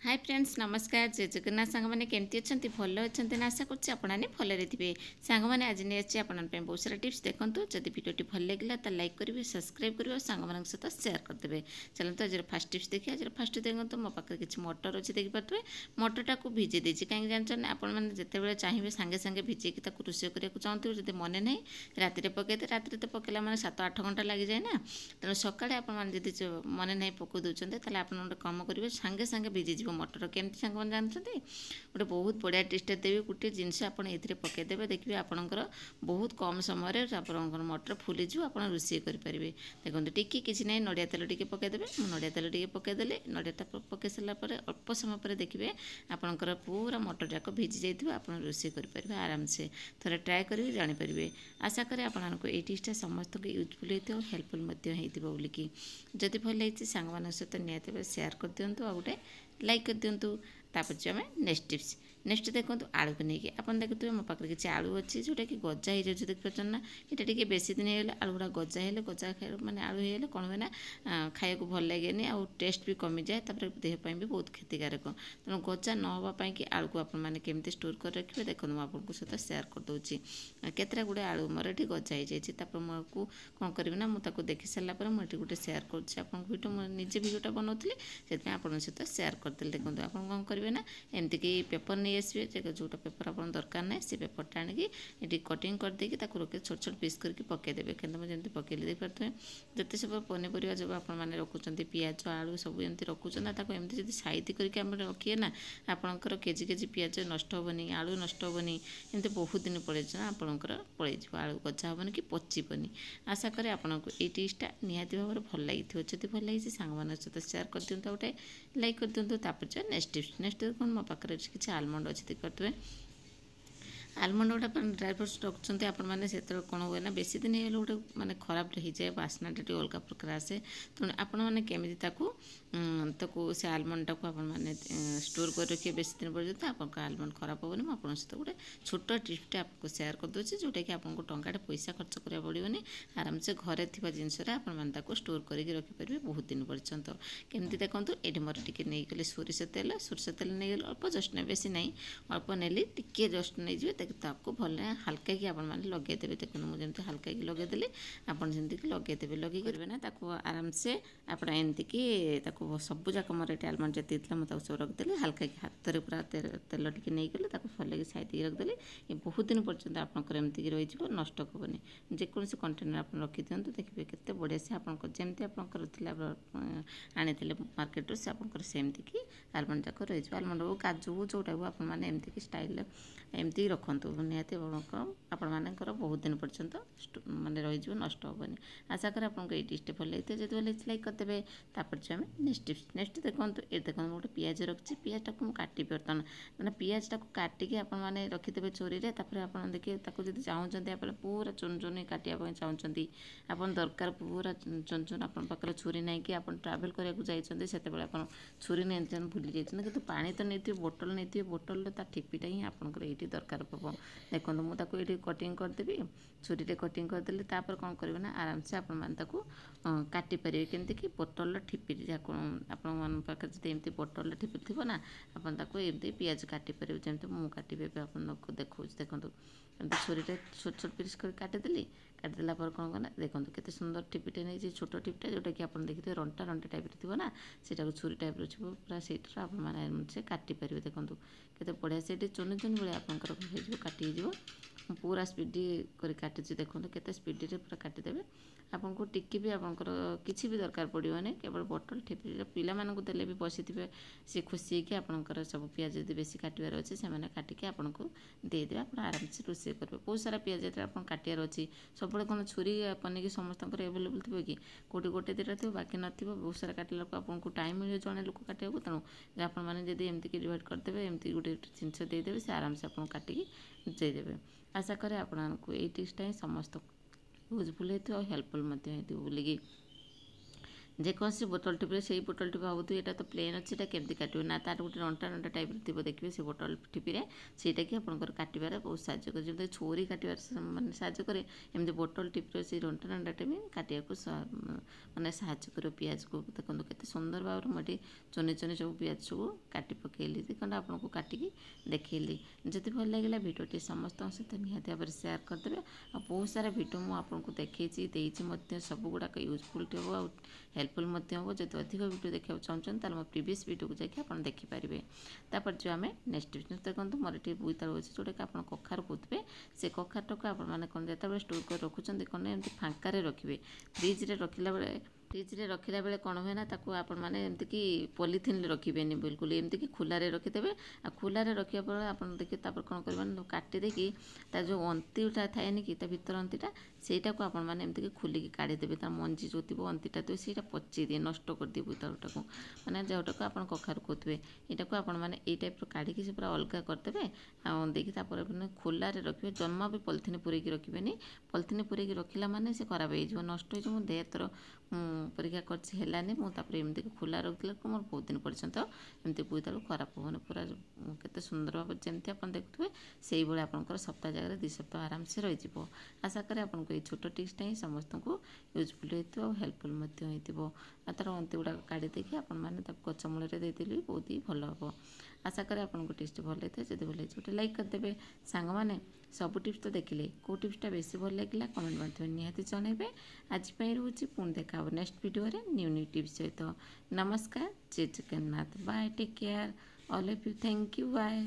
Hi friends नमस्कार जय जगन्नाथ सांग मैंने केमती अच्छा भल अच्छा ना आशा करें भलरे थे सांग मैंने आज नहीं अच्छे आपन बहुत सारा टिप्स देखो जब भिडियो भल लगे तो लाइक करेंगे सब्सक्राइब करेंगे और सांग मान सहित सेयार करदे। चलते आज फास्ट टिप्स देखिए। आज फास्ट देखो मो पाखे किसी मटर अच्छे देखिपे मटरटा को भिजे देती कहीं जानते आपने जिते चाहिए सांगे सांगे भिजेक रोषे करने चाहते जब मन ना राति पकईदे राति तो पकड़ा मैंने 7-8 घंटा लग जाए ना तेणु सकाଳେ आपड़ी मन ना पकई दूसरे आप गोटे कम करेंगे सांगे सांगे भिजीज मटर केमती सांग मैंने जानते गोटे बहुत बढ़िया टेस्ट देवी गोटे जिनस आप पकईदे देखिए आपंकर बहुत कम समय आप मटर फुलीज आप रोषे करेंगे। देखो टी किसी ना नड़िया तेल टी पकईदे नड़िया तेल टी पकईदे नड़िया पकई सारापर अल्प समय पर देखिए आपंकर पूरा मटर जाक भिजी जाइए आप रोषे करेंगे आराम से थे ट्राए करेंगे जानीपर। आशा करें आपको ये टिप्सटा समस्त यूजफुल होती हेल्पफुल बोलिकी जदि भल लगी सांग मान सहित निहत सेयार कर दिंतु आ गोटे लाइक कर दिंतु। तापर जो आम नेक्स्ट टिप्स नेक्स्ट देखो आलू को लेकिन आप देखते मो पाखे किसी आलू अच्छी जोटा कि गजा हो जाए देखिए ना ये टी बेसी दिन होगा आलू गुड़ा गजा है गजा खाए मैंने आलू होगा कौन हुए ना खाया भल लगे आ टेस्ट भी कमी जाए देहपाई भी बहुत क्षतिकारक तेणु गजा न होगापाई कि आलू को आपमने स्टोर कर रखिए। देखो मुझे सहित सेयार करदे केतटा गुड़े आलू मोर ये गजा हो जाए मुझे कौन करी ना मुझे देखी सारापर मुझे गोटे सेयार कर निजे भिडियोटा बनाऊली से सहित सेयार करदेली। देखो आप कौन करेंगे ना एमती कि पेपर नहीं आसवे जोटा पेपर आप दरकार ना से पेपरटा आनिकी ये कटिंग करदे रोके छोट छोट पीस करके पकईदेवे कि मुझे जमी पकईले देखिए जिते सब पनीपरिया जो आप रखुच्च पिज आलू सब एमती रखुच्च एमती जब साइज करके रखिए ना आपंकर केजी केजी पिज नष्ट हेनी आलू नष्ट हेनी एमती बहुत दिन पड़े ना आपंकर पलि आलू गजा हेनी कि पचीबनी। आशा करें आपको ये टिप्सटा निहाती भाव में भल लगी जब भल लगी सांग मान सहित सेयार कर दिंतु गोटे लाइक कर दिंतु। तापर नेक्स्ट टिप्स नेक्स्ट कौन मो पाखे किसी आलमंड अच्छे देखिए आलमंड गोटा ड्राई फ्रुट्स रखुच्च आपने से कौन हुए ना बेसी दिन हो गोटे मानने खराब हो जाए बास्नाटा टी अलग प्रकार आसे तेणु आपमि से आलमंडटा को आपने स्टोर कर रखिए बेसी दिन पर्यटन आपको आलमंड खराब हेनी मुझे सहित गोटे छोट टिप्सटा आपको सेयार करदे जोटा कि आपको टंकाटे पैसा खर्च करा पड़ोनी आराम से घरे थी जिनस स्टोर करके रखिपारे बहुत दिन पर्यंत केमती देखो ये मोर टी नहीं गली सोरिष तेल नहीं गली अल्प जस्ट नहीं बेसी नहीं अल्प नेली टी जस्ट नहीं तो आपको भल हल्का कि आपने लगेदेवे। देखो मुझे हल्का कि लगेदेली आपड़ी लगेदेवे लगे करेंगे ना आराम से आप एमती कि सबू जाक मोर ये आलमंड जी मुझे सब रखिदेली हल्का कि हाथ में पूरा तेल टी नहीं गली भल कि साइड रखिदेली ये बहुत दिन पर्यटन आपंकर एमती रही नष्ट हेनी जेकोसी कंटेनर आप रखी दिंतु देखिए केते बढ़िया से आपमती आपंकर आनी मार्केट से आपंकर सेमती कि आलमंड जाक रही आलमंड हो काजू जोटा हो आपने एमती कि स्टाइल एमती रखु निहती आपंकर बहुत दिन पर्यंत मानने रही नष्ट हेनी। आशा करें आपको ये टिप्सटा भल लगी जब भल लाइक करदे। तापर जो आम नेक्स्ट टिप्स नेक्स्ट देखो ये देखो गोटे पिज रखी पिजटा को काटी बर्तमान मैंने पिजटा को काटिकी आपने रखिदेवे चोरी में आप देखिए जब चाहते आप पूरा चुन चुन काटापी चाहते आप दरकार पूरा चुन चुन आप पाखे छुरी ना कि आप ट्राभेल कराया जाइए से आप छुरी नहीं भूली जाइए कि पानी तो नहीं बोतल नहीं बोतल ठिपीटा ही आपंकर ये दरकार पड़ो। देखो मुझे ये कटिंग करदेवी छुरी में कटिंग करदेली कौन करेंगे ना आराम से काटिपारे केमती कि बोतल ठिपी पाखे जब एमती बोतल ठिपी थी ना आपमती पिज काटिपारे जमी मुझे काटे आपको देखो देखो एमती छुरी छोट छोट पीस कर काटिदेली काटिदेला कौन करना देखो केते सुंदर टिपीटे नहीं छोट टिपटा जोटा कि आप देखिए रंटा रंटा टाइप थी ना से छुरी टाइप पूरा से आपसे काटिपारे। देखो केते बढ़िया से चुन चुन भाई आपंकर काटी पूरा स्पीडी कर काटुची देखो केते स्पीड रे पूरा काटिदेवे आपको टिकी भी आपंकर किसी भी दरकार पड़ोनी केवल बोतल ठिपी पिला देले भी बसी थे सी खुशी कि आपंकर सब पिज यदि बेसी काटार अच्छे से काटिकी आपको देदेवे आप आराम से रोषे करेंगे। बहुत सारा पिज आप काटार अच्छी सब कौन छुरी पनिकी समस्त एभेलेबल थी कि कौटी गोटे दुटा थी बाकी न बहुत सारा काटिला आपको टाइम मिले जड़े लोक काटा तेणु आपने एमती डिवाइड करदे एमती गोटे जिनस देदेवे से आराम से आपको काटिकी देदेवे। आशा करें आपको ये टिप्सटा ही समस्त यूजफुल होती हेल्पफुल बोलिकी ଯେକୌଣସି ବୋଟଲ ଟିପ୍ରେ ସେଇ ବୋଟଲ ଟିପ୍ ଭାବୁଥିବେ ଏଇଟା ତ ପ୍ଲେନ୍ ଅଛି, ଏଇଟା କେମିତି କାଟିବେ ନା, ତାର ଗୋଟେ ରଣ୍ଟା ରଣ୍ଟା ଟାଇପ୍ର ଥିବ ଦେଖିବେ ସେ ବୋଟଲ ଟିପ୍ରେ, ସେଇଟାକି ଆପଣଙ୍କର କାଟିବାରେ ବହୁତ ସାହାଯ୍ୟ କରେ। ଯେମିତି ଛୁରୀ କାଟିବାରେ ମାନେ ସାହାଯ୍ୟ କରେ, ଏମିତି ବୋଟଲ ଟିପ୍ର ସେଇ ରଣ୍ଟା ରଣ୍ଟାଟା ବି କାଟିବାକୁ ମାନେ ସାହାଯ୍ୟ କରିବ ପିଆଜକୁ। ଦେଖନ୍ତୁ କେତେ ସୁନ୍ଦର ଭାବରେ ମୁଁ ଏଠି ଚୁନି ଚୁନି ସବୁ ପିଆଜ ସବୁ କାଟି ପକାଇଲି। ଦେଖନ୍ତୁ ଆପଣଙ୍କୁ କାଟିକି ଦେଖେଇଲି। ଯଦି ଭଲ ଲାଗିଲା ଭିଡ଼ିଓଟି ସମସ୍ତଙ୍କ ସହିତ ନିହାତି ଭାବରେ ସେୟାର କରିଦେବେ। ଆଉ ବହୁତ ସାରା ଭିଡ଼ିଓ ମୁଁ ଆପଣଙ୍କୁ ଦେଖେଇଛି ଦେଇଛି ମଧ୍ୟ, ସବୁଗୁଡ଼ାକ ୟୁଜଫୁଲ୍ ହେବ ଆଉ ହେଲ୍ପଫୁଲ୍ ମଧ୍ୟ ହେବ। ଯଦି ଅଧିକ ଭିଡ଼ିଓ ଦେଖିବାକୁ ଚାହୁଁଛନ୍ତି ତାହେଲେ ମୋ ପ୍ରିଭିୟସ୍ ଭିଡ଼ିଓକୁ ଯାଇକି ଆପଣ ଦେଖିପାରିବେ। ତାପରେ ଯେଉଁ ଆମେ ନେକ୍ସଟ ବିଜନେସ୍ ଦେଖନ୍ତୁ, ମୋର ଏଠି ବୋଇତାଳୁ ଅଛି ଯେଉଁଟାକି ଆପଣ କଖାରୁ କହୁଥିବେ। ସେ କଖାରୁଟାକୁ ଆପଣମାନେ କ'ଣ ଯେତେବେଳେ ଷ୍ଟୋର୍ କରି ରଖୁଛନ୍ତି କ'ଣ ଏମିତି ଫାଙ୍କାରେ ରଖିବେ। ଫ୍ରିଜରେ ରଖିଲା ବେଳେ କ'ଣ ହୁଏ ନା, ତାକୁ ଆପଣମାନେ ଏମିତିକି ପଲିଥିନରେ ରଖିବେନି, ବିଲକୁଲ ଏମିତିକି ଖୋଲାରେ ରଖିଦେବେ। ଆଉ ଖୋଲାରେ ରଖିବା ପରେ ଆପଣ ଦେଖିବେ ତାପରେ କ'ଣ କରିବେ ନା, କାଟି ଦେଇକି ତା ଯେଉଁ ଅନ୍ତିଟା ଥାଏନି କି ତା ଭିତର ଅନ୍ତିଟା, ସେଇଟାକୁ ଆପଣମାନେ ଏମିତିକି ଖୋଲିକି କାଢ଼ିଦେବେ। ତା ମଞ୍ଜି ଯେଉଁ ଥିବ ଅନ୍ତିଟା ଥିବ ସେଇଟା ପଚିଦିଏ, ନଷ୍ଟ କରିଦିଏ ବୋଇତାଳୁଟାକୁ, ମାନେ ଯେଉଁଟାକୁ ଆପଣ କଖାରୁ କହୁଥିବେ। ଏଇଟାକୁ ଆପଣମାନେ ଏଇ ଟାଇପ୍ର କାଢ଼ିକି ସେ ପୁରା ଅଲଗା କରିଦେବେ। ଆଉ ଦେଇକି ତାପରେ ଖୋଲାରେ ରଖିବେ, ଜମା ବି ପଲିଥିନ୍ ପୁରେଇକି ରଖିବେନି। ପଲିଥିନ୍ ପୁରେଇକି ରଖିଲା ମାନେ ସେ ଖରାପ ହେଇଯିବ, ନଷ୍ଟ ହେଇଯିବ। ମୁଁ ଦେହଥର ପରୀକ୍ଷା କରିଛି ହେଲାନି, ମୁଁ ତାପରେ ଏମିତିକି ଖୋଲା ରଖିଲା ମୋର ବହୁତ ଦିନ ପର୍ଯ୍ୟନ୍ତ ଏମିତି ବୋଇତାଳୁ ଖରାପ ହେବନି। ପୁରା କେତେ ସୁନ୍ଦର ଭାବରେ ଯେମିତି ଆପଣ ଦେଖୁଥିବେ ସେଇଭଳି ଆପଣଙ୍କର ସପ୍ତାହ ଜାଗାରେ 2 ସପ୍ତାହ ଆରାମସେ ରହିଯିବ। ଆଶା କରେ ଆପଣଙ୍କୁ ଏଇ ଛୋଟ ଟିପ୍ସଟା ହିଁ ସମସ୍ତଙ୍କୁ ୟୁଜଫୁଲ୍ ହେଇଥିବ ଆଉ ହେଲ୍ପଫୁଲ୍ ମଧ୍ୟ ହେଇଥିବ। ଆଉ ତା'ର ଅନ୍ତି ଗୁଡ଼ାକ କାଢ଼ି ଦେଇକି ଆପଣମାନେ ତାକୁ ଗଛ ମୂଳରେ ଦେଇଦେଲେ ବି ବହୁତ ହି ଭଲ ହେବ। ଆଶା କରେ ଆପଣଙ୍କୁ ଟିପ୍ସଟି ଭଲ ହେଇଥିବ। ଯଦି ଭଲ ହେଇଛି ଗୋଟେ ଲାଇକ୍ କରିଦେବେ। ସାଙ୍ଗମାନେ ସବୁ ଟିପ୍ସ ତ ଦେଖିଲେ, କେଉଁ ଟିପ୍ସଟା ବେଶୀ ଭଲ ଲାଗିଲା କମେଣ୍ଟ ମାଧ୍ୟମରେ ନିହାତି ଜଣାଇବେ। ଆଜି ପାଇଁ ରହୁଛି, ପୁଣି ଦେଖା ହେବ ନେକ୍ସଟ ଭିଡ଼ିଓରେ ନ୍ୟୁ ଟିପ୍ସ ସହିତ। ନମସ୍କାର, ଜୟ Jagannath, bye, take care all of you, thank you, bye.